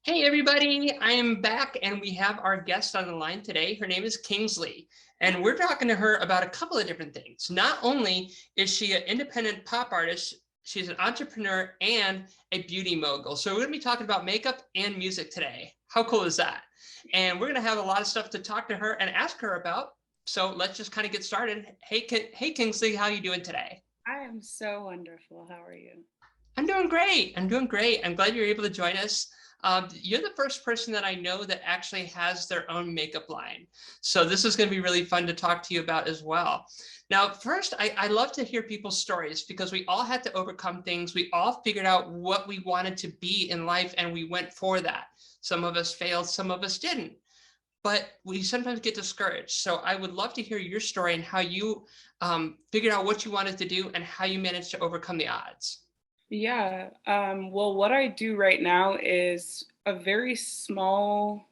Hey everybody, I am back and we have our guest on the line today. Her name is Kingsley, and we're talking to her about a couple of different things. Not only is she an independent pop artist, she's an entrepreneur and a beauty mogul. So we're going to be talking about makeup and music today. How cool is that? And we're going to have a lot of stuff to talk to her and ask her about. So let's just kind of get started. Hey Kingsley, how are you doing today? I am so wonderful. How are you? I'm doing great. I'm doing great. I'm glad you're able to join us. You're the first person that I know that actually has their own makeup line. So this is going to be really fun to talk to you about as well. Now, first, I love to hear people's stories because we all had to overcome things. We all figured out what we wanted to be in life and we went for that. Some of us failed, some of us didn't. But we sometimes get discouraged. So I would love to hear your story and how you figured out what you wanted to do and how you managed to overcome the odds. Yeah. Well, what I do right now is a very small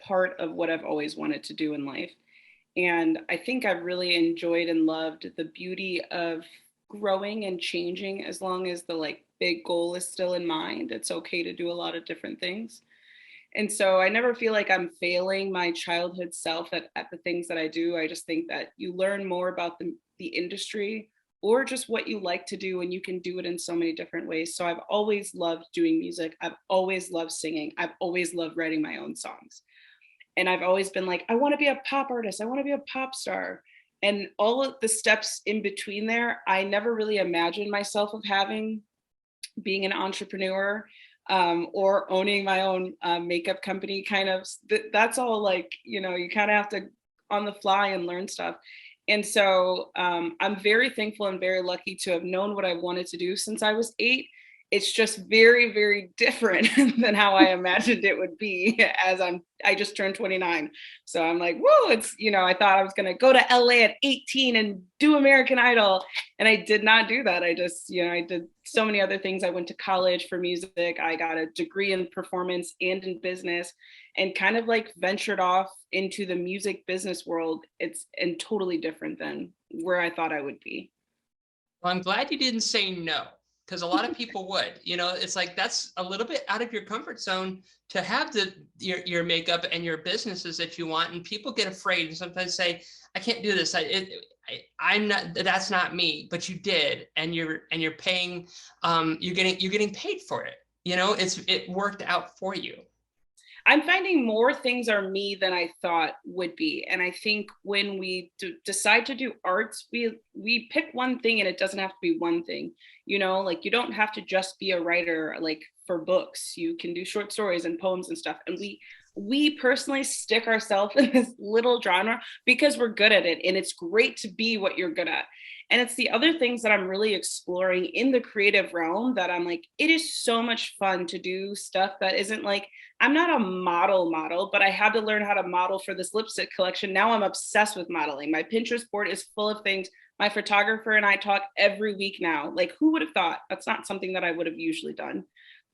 part of what I've always wanted to do in life. And I think I've really enjoyed and loved the beauty of growing and changing as long as the big goal is still in mind. It's okay to do a lot of different things. And so I never feel like I'm failing my childhood self at the things that I do. I just think that you learn more about the industry or just what you like to do, and you can do it in so many different ways. So I've always loved doing music. I've always loved singing. I've always loved writing my own songs. And I've always been like, I want to be a pop artist. I want to be a pop star. And all of the steps in between there, I never really imagined myself of having being an entrepreneur or owning my own makeup company. Kind of that's all you kind of have to on the fly and learn stuff. And so I'm very thankful and very lucky to have known what I wanted to do since I was 8. It's just very, very different than how I imagined it would be as I just turned 29. So I'm like, whoa, I thought I was going to go to LA at 18 and do American Idol. And I did not do that. I did so many other things. I went to college for music. I got a degree in performance and in business and kind of like ventured off into the music business world. It's and totally different than where I thought I would be. Well, I'm glad you didn't say no, because a lot of people would. It's like that's a little bit out of your comfort zone to have your makeup and your businesses that you want, and people get afraid and sometimes say, "I can't do this. I'm not. That's not me." But you did, and you're paying. You're getting paid for it. It worked out for you. I'm finding more things are me than I thought would be. And I think when we decide to do arts, we pick one thing, and it doesn't have to be one thing. Like you don't have to just be a writer like for books. You can do short stories and poems and stuff. And we personally stick ourselves in this little genre because we're good at it, and it's great to be what you're good at. And it's the other things that I'm really exploring in the creative realm that I'm like, it is so much fun to do stuff that isn't like, I'm not a model, but I had to learn how to model for this lipstick collection. Now I'm obsessed with modeling. My Pinterest board is full of things. My photographer and I talk every week now. Like, who would have thought? That's not something that I would have usually done.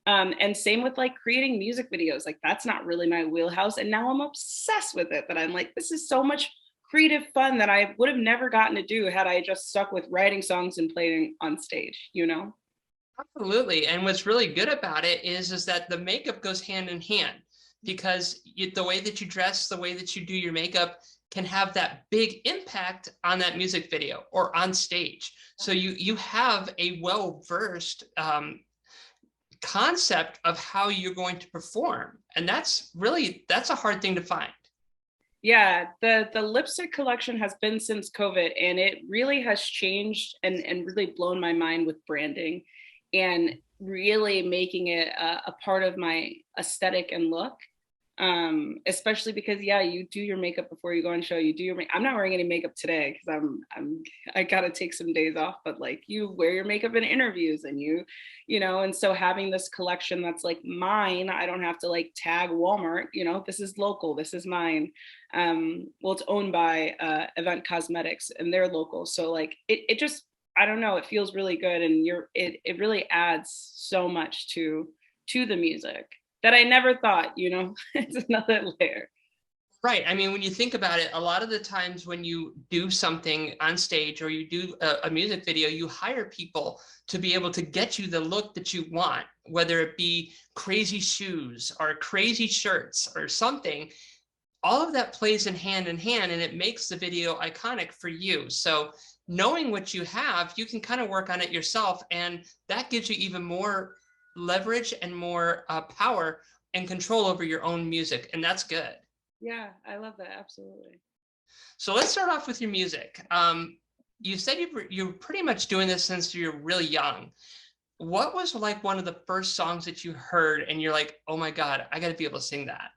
And same with like creating music videos. Like, that's not really my wheelhouse. And now I'm obsessed with it. That I'm like, this is so much creative fun that I would have never gotten to do had I just stuck with writing songs and playing on stage. Absolutely. And what's really good about it is that the makeup goes hand in hand because the way that you dress, the way that you do your makeup can have that big impact on that music video or on stage. So you have a well-versed concept of how you're going to perform. And that's a hard thing to find. Yeah, the lipstick collection has been since COVID, and it really has changed and really blown my mind with branding and really making it a part of my aesthetic and look. Especially because yeah, you do your makeup before you go on show. You do your I'm not wearing any makeup today because I gotta take some days off, but like you wear your makeup in interviews and and so having this collection that's like mine, I don't have to like tag Walmart, this is local, this is mine. Well, it's owned by Event Cosmetics and they're local. So like it just, I don't know, it feels really good, and it really adds so much to the music that I never thought. It's another layer. Right. I mean, when you think about it, a lot of the times when you do something on stage or you do a music video, you hire people to be able to get you the look that you want, whether it be crazy shoes or crazy shirts or something. All of that plays in hand, and it makes the video iconic for you. So knowing what you have, you can kind of work on it yourself, and that gives you even more leverage and more power and control over your own music, and that's good. Yeah, I love that. Absolutely. So let's start off with your music. You said you're pretty much doing this since you're really young. What was like one of the first songs that you heard and you're like, oh my God, I got to be able to sing that?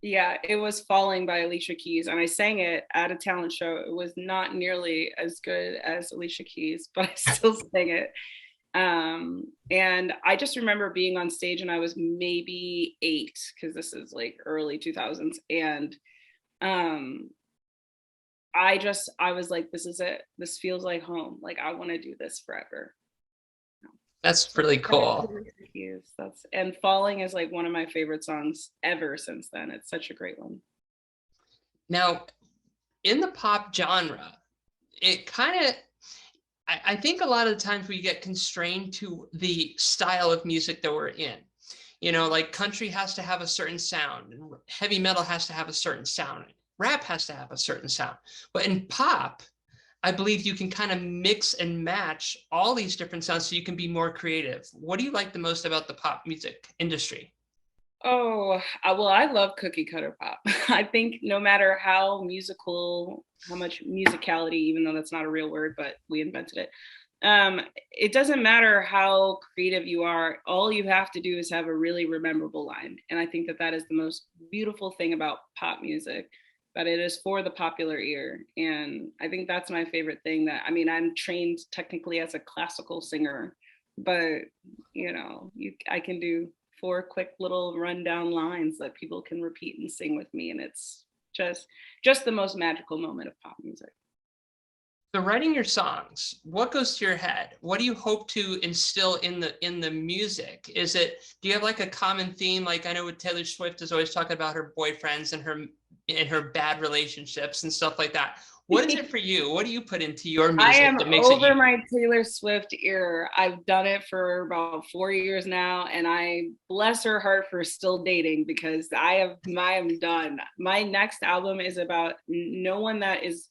Yeah, it was Falling by Alicia Keys, and I sang it at a talent show. It was not nearly as good as Alicia Keys, but I still sang it. And I just remember being on stage, and I was maybe 8, because this is like early 2000s. And um, I was like, this is it. This feels like home. Like, I want to do this forever. That's really cool. And Falling is like one of my favorite songs ever since then. It's such a great one. Now, in the pop genre, it kind of, I think a lot of the times we get constrained to the style of music that we're in. You know, like country has to have a certain sound, and heavy metal has to have a certain sound, rap has to have a certain sound. But in pop, I believe you can kind of mix and match all these different sounds so you can be more creative. What do you like the most about the pop music industry? Oh, well, I love cookie cutter pop. I think no matter how musical, how much musicality, even though that's not a real word, but we invented it. It doesn't matter how creative you are. All you have to do is have a really memorable line. And I think that that is the most beautiful thing about pop music, that it is for the popular ear. And I think that's my favorite thing. That, I mean, I'm trained technically as a classical singer, but I can do 4 quick little rundown lines that people can repeat and sing with me, and it's just the most magical moment of pop music. So writing your songs, what goes to your head? What do you hope to instill in the music? Do you have like a common theme? Like I know with Taylor Swift is always talking about her boyfriends and her bad relationships and stuff like that. What is it for you? What do you put into your music I am that makes it over you? my Taylor Swift era. I've done it for about 4 years now, and I bless her heart for still dating, because I am done. My next album is about no one that is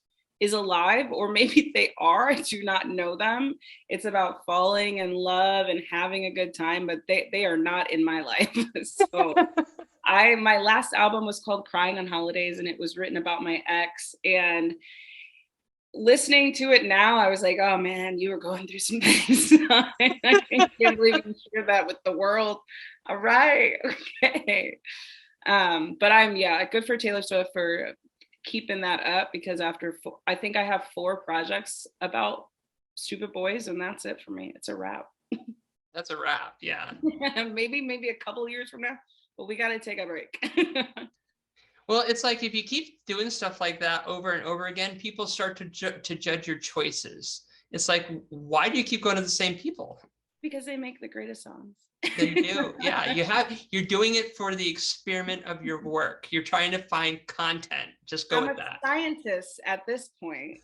alive, or maybe they are. I do not know them. It's about falling in love and having a good time, but they are not in my life. So my last album was called Crying on Holidays, and it was written about my ex. And listening to it now, I was like, oh man, you were going through some things. I can't believe you shared that with the world. All right, okay. But good for Taylor Swift for keeping that up, because I think I have 4 projects about stupid boys, and that's it for me. It's a wrap. That's a wrap, yeah. maybe a couple years from now, but we got to take a break. Well, it's like if you keep doing stuff like that over and over again, people start to judge your choices. It's like, why do you keep going to the same people? Because they make the greatest songs. They do. Yeah, you're doing it for the experiment of your work. You're trying to find content. Just go with that. I'm a scientist at this point.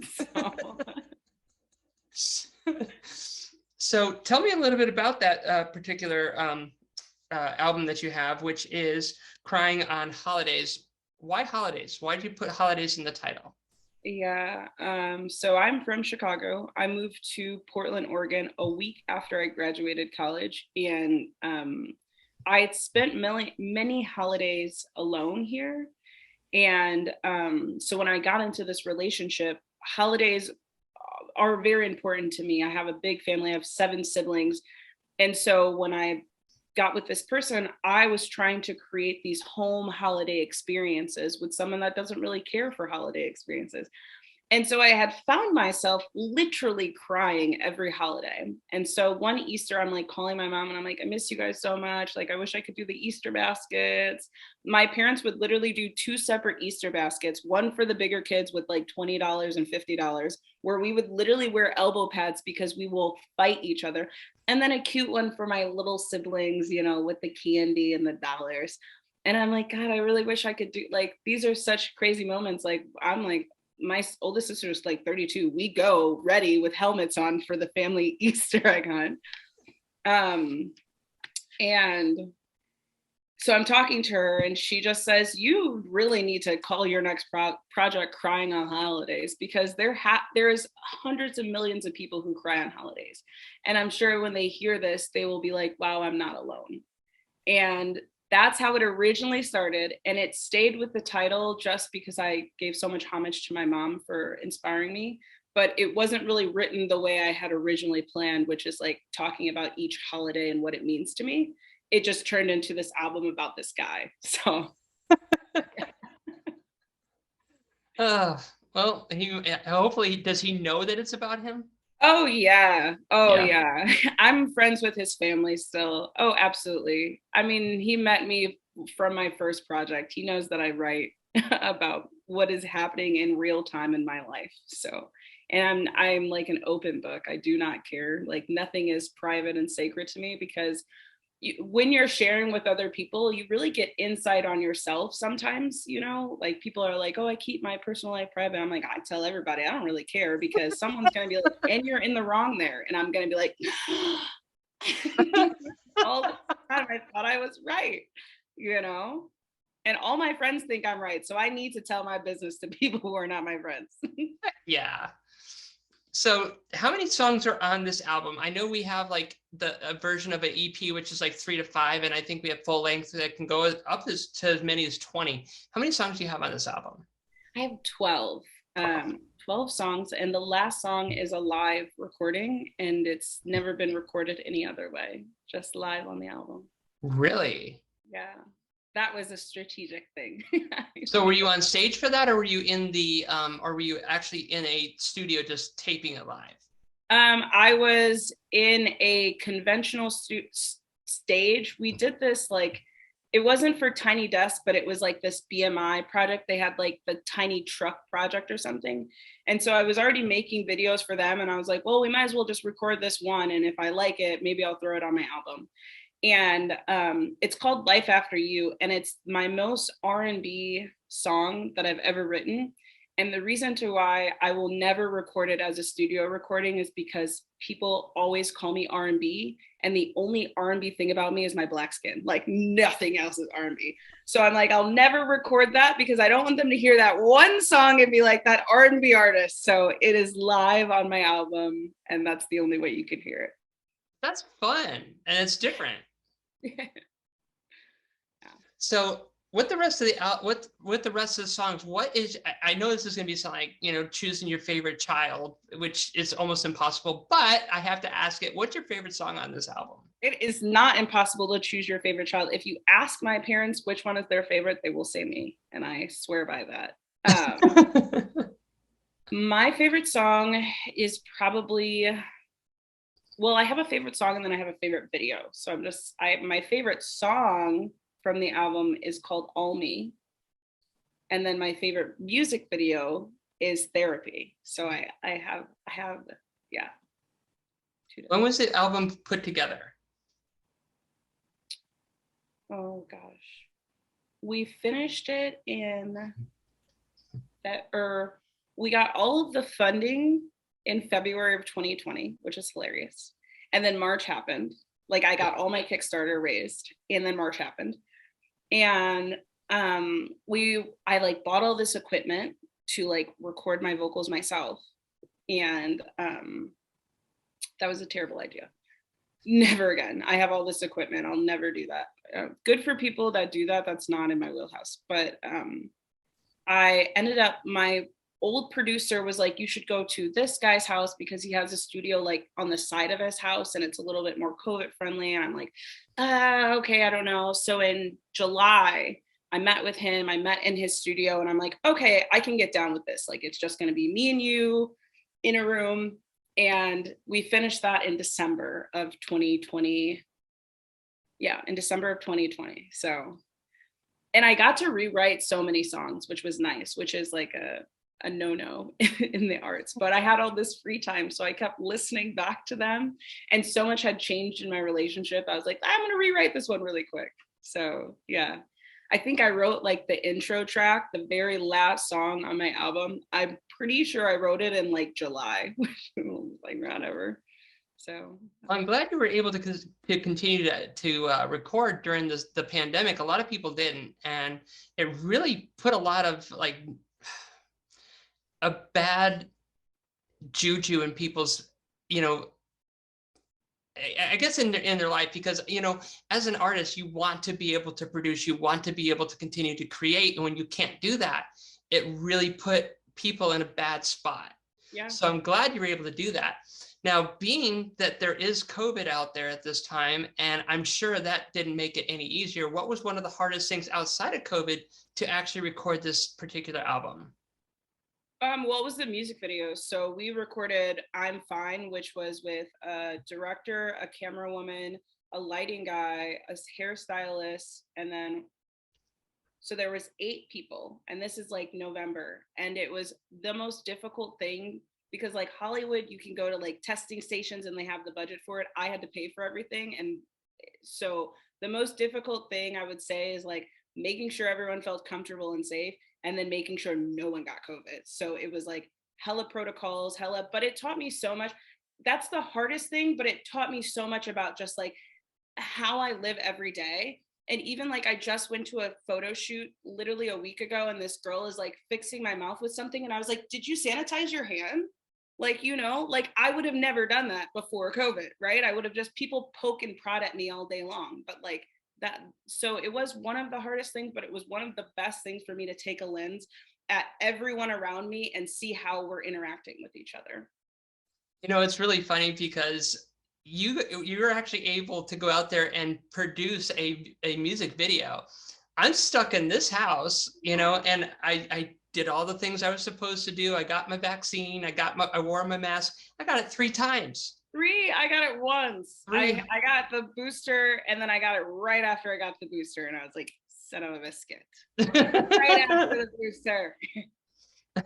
So tell me a little bit about that particular album that you have, which is Crying on Holidays. Why holidays? Why did you put holidays in the title? Yeah. So I'm from Chicago. I moved to Portland, Oregon a week after I graduated college. And I had spent many holidays alone here. And so when I got into this relationship, holidays are very important to me. I have a big family. I have 7 siblings. And so when I got with this person, I was trying to create these home holiday experiences with someone that doesn't really care for holiday experiences. And so I had found myself literally crying every holiday. And so one Easter, I'm like calling my mom and I'm like, I miss you guys so much. Like, I wish I could do the Easter baskets. My parents would literally do 2 separate Easter baskets, one for the bigger kids with like $20 and $50, where we would literally wear elbow pads because we will fight each other. And then a cute one for my little siblings, with the candy and the dollars. And I'm like, God, I really wish I could do, like, these are such crazy moments. Like, I'm like, my oldest sister is like 32. We go ready with helmets on for the family Easter egg hunt. And so I'm talking to her and she just says, you really need to call your next project Crying on Holidays, because there is hundreds of millions of people who cry on holidays. And I'm sure when they hear this, they will be like, wow, I'm not alone. And that's how it originally started. And it stayed with the title just because I gave so much homage to my mom for inspiring me. But it wasn't really written the way I had originally planned, which is like talking about each holiday and what it means to me. It just turned into this album about this guy. So. Well, hopefully, does he know that it's about him? Oh yeah. Oh yeah. I'm friends with his family still. Oh, absolutely. I mean, he met me from my first project. He knows that I write about what is happening in real time in my life. So, and I'm like an open book. I do not care. Like nothing is private and sacred to me, because when you're sharing with other people, you really get insight on yourself sometimes, you know, like people are like, oh, I keep my personal life private. I'm like, I tell everybody, I don't really care, because someone's going to be like, and you're in the wrong there. And I'm going to be like, all the time I thought I was right, you know, and all my friends think I'm right. So I need to tell my business to people who are not my friends. Yeah. So how many songs are on this album? I know we have like a version of an EP, which is like 3 to 5. And I think we have full length that can go up to as many as 20. How many songs do you have on this album? I have 12. 12 songs, and the last song is a live recording, and it's never been recorded any other way, just live on the album. Really? Yeah, that was a strategic thing. So were you on stage for that, or were you in the or were you actually in a studio just taping it live? I was in a conventional stage. We did this like, it wasn't for Tiny Desk, but it was like this BMI project. They had like the Tiny Truck project or something. And so I was already making videos for them. And I was like, well, we might as well just record this one. And if I like it, maybe I'll throw it on my album. And it's called Life After You. And it's my most R&B song that I've ever written. And the reason to why I will never record it as a studio recording is because people always call me R&B, and the only R&B thing about me is my black skin. Like nothing else is R&B. So I'm like, I'll never record that because I don't want them to hear that one song and be like, that R&B artist. So it is live on my album, and that's the only way you can hear it. That's fun, and it's different. Yeah. So with the rest of the songs, what is, I know this is going to be something like, you know, choosing your favorite child, which is almost impossible, but I have to ask it, what's your favorite song on this album? It is not impossible to choose your favorite child. If you ask my parents which one is their favorite, they will say me, and I swear by that. My favorite song is probably, well, I have a favorite song and then I have a favorite video. So my favorite song from the album is called All Me. And then my favorite music video is Therapy. So I have, yeah. When was the album put together? Oh gosh. We finished it we got all of the funding in February of 2020, which is hilarious. And then March happened. Like I got all my Kickstarter raised, and then March happened. And I like bought all this equipment to like record my vocals myself. And that was a terrible idea. Never again. I have all this equipment. I'll never do that. Good for people that do that. That's not in my wheelhouse. But I ended up, my old producer was like, you should go to this guy's house because he has a studio like on the side of his house and it's a little bit more COVID friendly. And I'm like, okay, I don't know. So in July, I met with him. I met in his studio and I'm like, okay, I can get down with this. Like, it's just going to be me and you in a room. And we finished that in December of 2020. Yeah, in December of 2020. So, and I got to rewrite so many songs, which was nice, which is like a no-no in the arts. But I had all this free time, so I kept listening back to them. And so much had changed in my relationship. I was like, I'm going to rewrite this one really quick. So, yeah. I think I wrote like the intro track, the very last song on my album. I'm pretty sure I wrote it in like July, like whatever. So I'm glad you were able to continue to record during the pandemic. A lot of people didn't, and it really put a lot of like a bad juju in people's, you know, I guess in their life, because, you know, as an artist, you want to be able to produce, you want to be able to continue to create. And when you can't do that, it really put people in a bad spot. yeah. So I'm glad you were able to do that. Now, being that there is COVID out there at this time, and I'm sure that didn't make it any easier, what was one of the hardest things outside of COVID to actually record this particular album? Well, it was the music video. So we recorded I'm Fine, which was with a director, a camera woman, a lighting guy, a hairstylist, and then so there was 8 people, and this is like November, and it was the most difficult thing because like Hollywood, you can go to like testing stations and they have the budget for it. I had to pay for everything, and so the most difficult thing I would say is like making sure everyone felt comfortable and safe, and then making sure no one got COVID. So it was like hella protocols, hella, but it taught me so much. That's the hardest thing, but it taught me so much about just like how I live every day. And even like I just went to a photo shoot literally a week ago, and this girl is like fixing my mouth with something. And I was like, did you sanitize your hand? Like, you know, like I would have never done that before COVID, right? I would have just people poke and prod at me all day long. But like that, so it was one of the hardest things, but it was one of the best things for me to take a lens at everyone around me and see how we're interacting with each other. You know, it's really funny because you're actually able to go out there and produce a music video. I'm stuck in this house, you know, and I did all the things I was supposed to do. I got my vaccine. I wore my mask. I got it 3 times. 3, I got it once. 3. I got the booster, and then I got it right after I got the booster, and I was like, son of a biscuit. Right after the booster.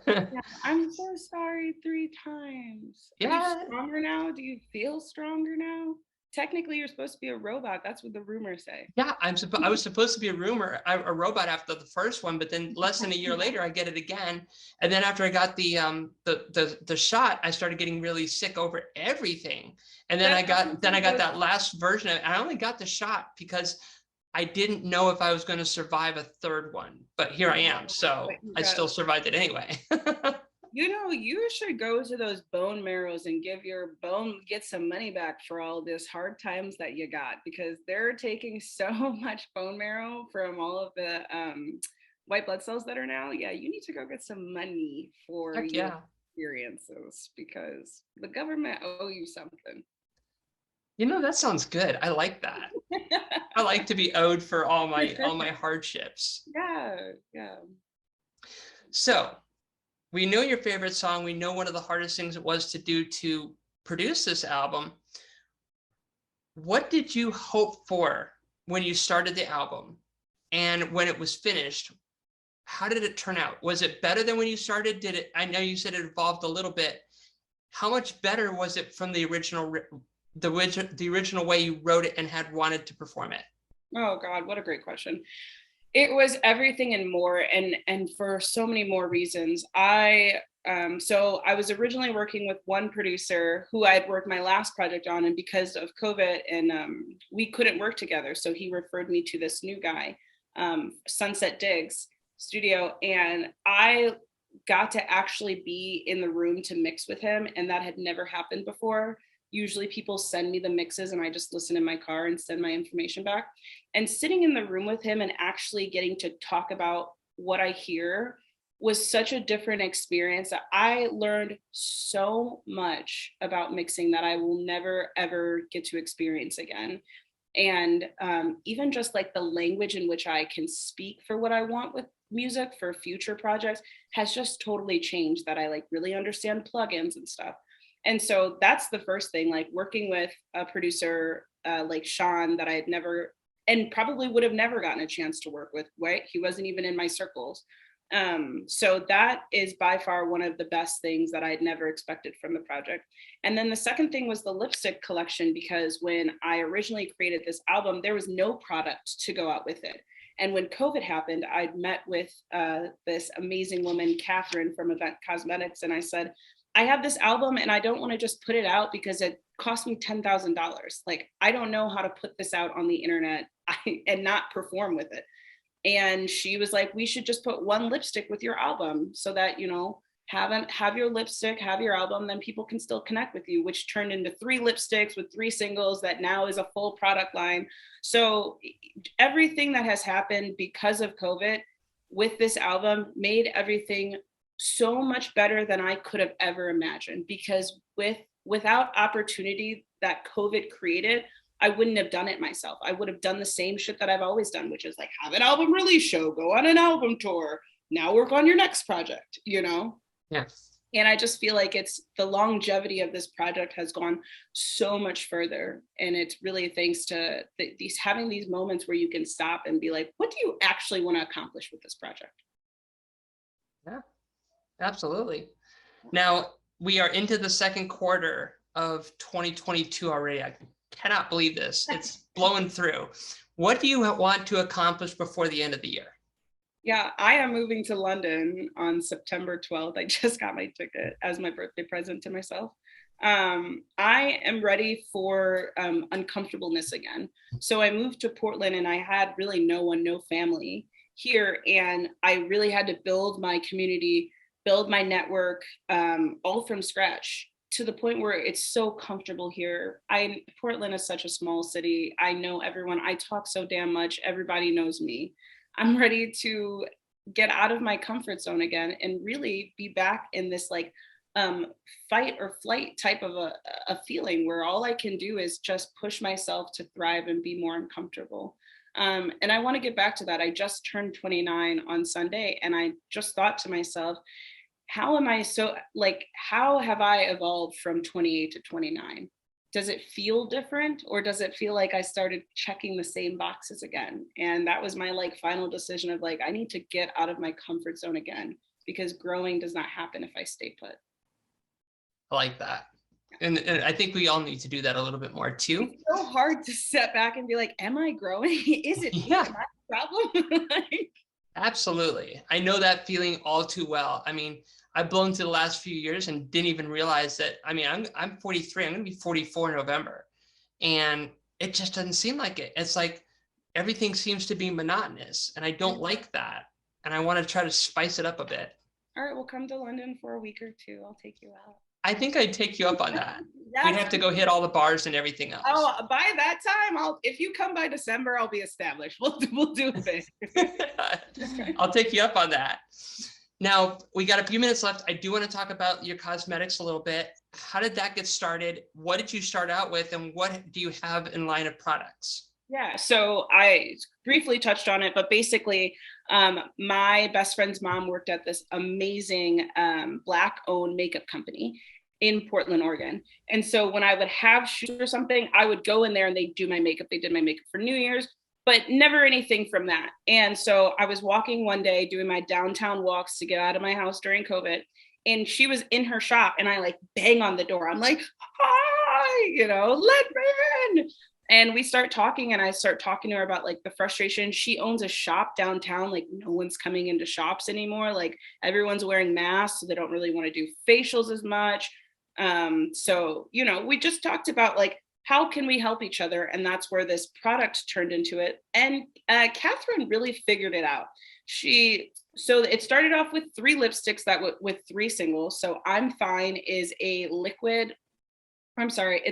Yeah, I'm so sorry 3 times. Are you stronger now? Do you feel stronger now? Technically, you're supposed to be a robot. That's what the rumors say. Yeah, I was supposed to be a robot after the first one, but then less than a year later, I get it again. And then after I got the shot, I started getting really sick over everything. And then I got that last version of it. I only got the shot because I didn't know if I was going to survive a 3rd one, but here I am. So I still survived it anyway. You know, you should go to those bone marrows and get some money back for all this hard times that you got, because they're taking so much bone marrow from all of the white blood cells that are now. Yeah, you need to go get some money for your experiences, because the government owe you something. You know, that sounds good. I like that. I like to be owed for all my hardships. Yeah. So we know your favorite song. We know one of the hardest things it was to do to produce this album. What did you hope for when you started the album? And when it was finished, how did it turn out? Was it better than when you started? I know you said it evolved a little bit. How much better was it from the original way you wrote it and had wanted to perform it? Oh God, what a great question. It was everything and more, and for so many more reasons. So I was originally working with one producer who I'd worked my last project on, and because of COVID, and we couldn't work together, so he referred me to this new guy, Sunset Diggs Studio, and I got to actually be in the room to mix with him, and that had never happened before. Usually people send me the mixes and I just listen in my car and send my information back. And sitting in the room with him and actually getting to talk about what I hear was such a different experience. I learned so much about mixing that I will never, ever get to experience again. And even just like the language in which I can speak for what I want with music for future projects has just totally changed, that I like really understand plugins and stuff. And so that's the first thing, like working with a producer like Sean that I had never, and probably would have never gotten a chance to work with, right? He wasn't even in my circles. So that is by far one of the best things that I had never expected from the project. And then the second thing was the lipstick collection, because when I originally created this album, there was no product to go out with it. And when COVID happened, I'd met with this amazing woman, Catherine from Event Cosmetics, and I said, I have this album and I don't want to just put it out because it cost me $10,000. Like, I don't know how to put this out on the internet and not perform with it. And she was like, we should just put one lipstick with your album so that, you know, have your lipstick, have your album, then people can still connect with you, which turned into 3 lipsticks with 3 singles that now is a full product line. So everything that has happened because of COVID with this album made everything so much better than I could have ever imagined, because without opportunity that COVID created, I wouldn't have done it myself. I would have done the same shit that I've always done, which is like have an album release show, go on an album tour, now work on your next project, you know? Yes. And I just feel like it's the longevity of this project has gone so much further. And it's really thanks to these having these moments where you can stop and be like, what do you actually want to accomplish with this project? Yeah, absolutely. Now we are into the second quarter of 2022 already. I cannot believe this. It's blowing through. What do you want to accomplish before the end of the year? Yeah, I am moving to London on September 12th. I just got my ticket as my birthday present to myself. I am ready for uncomfortableness again. So I moved to Portland and I had really no family here. And I really had to build my community, build my network, all from scratch, to the point where it's so comfortable here. Portland is such a small city. I know everyone. I talk so damn much. Everybody knows me. I'm ready to get out of my comfort zone again and really be back in this like fight or flight type of a feeling where all I can do is just push myself to thrive and be more uncomfortable. And I want to get back to that. I just turned 29 on Sunday, and I just thought to myself, how have I evolved from 28 to 29? Does it feel different, or does it feel like I started checking the same boxes again? And that was my like final decision of like, I need to get out of my comfort zone again, because growing does not happen if I stay put. I like that. And I think we all need to do that a little bit more too. It's so hard to step back and be like, am I growing? Is it me? Am I the problem? Absolutely. I know that feeling all too well. I mean, I've blown through the last few years and didn't even realize that. I mean, I'm 43. I'm going to be 44 in November. And it just doesn't seem like it. It's like everything seems to be monotonous, and I don't like that. And I want to try to spice it up a bit. All right, we'll come to London for a week or 2. I'll take you out. I think I'd take you up on that. We'd have to go hit all the bars and everything else. Oh, by that time, if you come by December, I'll be established. We'll do a thing. I'll take you up on that. Now, we got a few minutes left. I do want to talk about your cosmetics a little bit. How did that get started? What did you start out with, and what do you have in line of products? Yeah, so I briefly touched on it, but basically, my best friend's mom worked at this amazing Black-owned makeup company in Portland, Oregon. And so when I would have shoots or something, I would go in there and they'd do my makeup. They did my makeup for New Year's, but never anything from that. And so I was walking one day doing my downtown walks to get out of my house during COVID. And she was in her shop, and I like bang on the door. I'm like, hi, let me in. And we start talking, and I start talking to her about like the frustration. She owns a shop downtown. Like, no one's coming into shops anymore. Like, everyone's wearing masks, so they don't really want to do facials as much. So, we just talked about like, how can we help each other? And that's where this product turned into it. And Catherine really figured it out. So it started off with 3 lipsticks with 3 singles. So I'm Fine is it's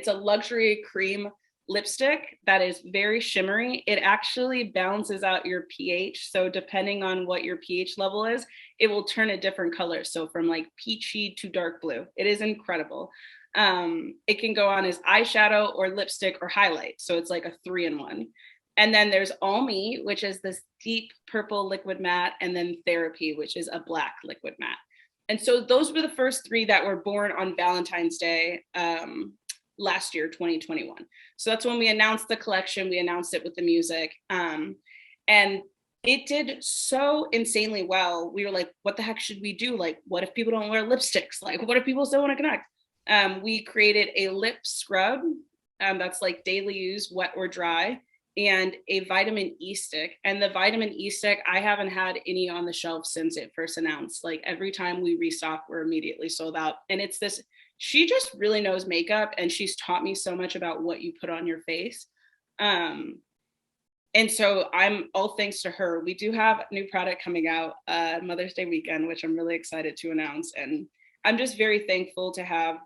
a luxury cream lipstick that is very shimmery. It actually balances out your pH. So depending on what your pH level is, it will turn a different color. So from like peachy to dark blue. It is incredible. It can go on as eyeshadow or lipstick or highlight. So it's like a 3-in-1. And then there's All Me, which is this deep purple liquid matte, and then Therapy, which is a black liquid matte. And so those were the first 3 that were born on Valentine's Day last year, 2021. So that's when we announced the collection. We announced it with the music. And it did so insanely well. We were like, what the heck should we do? Like, what if people don't wear lipsticks? Like, what if people still want to connect? We created a lip scrub that's like daily use, wet or dry. and a vitamin E stick. And the vitamin E stick, I haven't had any on the shelf since it first announced. Like every time we restock, we're immediately sold out. And it's this, she just really knows makeup and she's taught me so much about what you put on your face. Um, and so I'm all thanks to her. We do have a new product coming out Mother's Day weekend, which I'm really excited to announce. And I'm just very thankful to have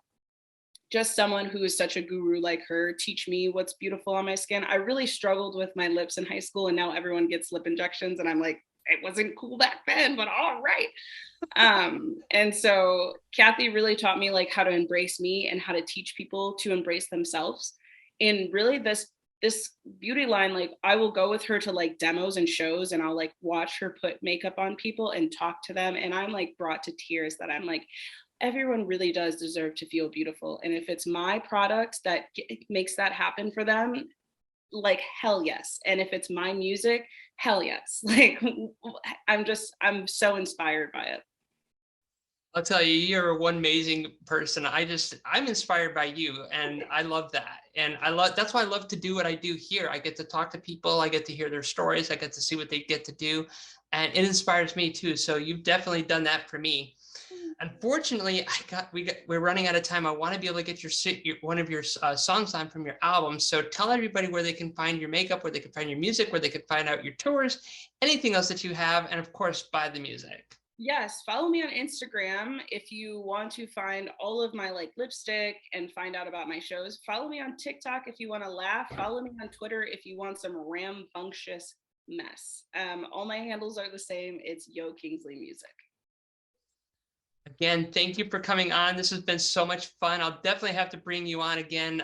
just someone who is such a guru like her teach me what's beautiful on my skin. I really struggled with my lips in high school, and now everyone gets lip injections, and I'm like, it wasn't cool back then, but all right. And so Kathy really taught me like how to embrace me and how to teach people to embrace themselves. And really this beauty line, like I will go with her to like demos and shows, and I'll like watch her put makeup on people and talk to them, and I'm like brought to tears that I'm like, everyone really does deserve to feel beautiful. And if it's my product that makes that happen for them, like hell yes. And if it's my music, hell yes. Like I'm so inspired by it. I'll tell you, you're one amazing person. I'm inspired by you, and I love that. And that's why I love to do what I do here. I get to talk to people, I get to hear their stories, I get to see what they get to do, and it inspires me too. So you've definitely done that for me. Unfortunately, we're running out of time. I want to be able to get one of your songs on from your album. So tell everybody where they can find your makeup, where they can find your music, where they can find out your tours, anything else that you have, and of course, buy the music. Yes, follow me on Instagram if you want to find all of my like lipstick and find out about my shows. Follow me on TikTok if you want to laugh. Follow me on Twitter if you want some rambunctious mess. All my handles are the same. It's Yo Kingsley Music. Again, thank you for coming on. This has been so much fun. I'll definitely have to bring you on again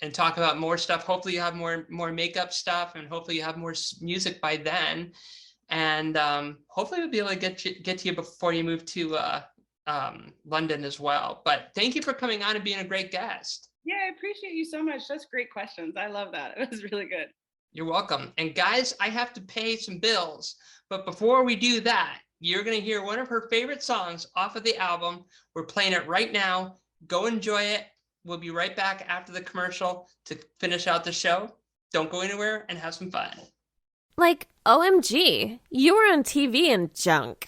and talk about more stuff. Hopefully you have more makeup stuff, and hopefully you have more music by then. And hopefully we'll be able to get to you before you move to London as well. But thank you for coming on and being a great guest. Yeah, I appreciate you so much. That's great questions. I love that. It was really good. You're welcome. And guys, I have to pay some bills. But before we do that, you're going to hear one of her favorite songs off of the album. We're playing it right now. Go enjoy it. We'll be right back after the commercial to finish out the show. Don't go anywhere and have some fun. Like, OMG, you were on TV and junk.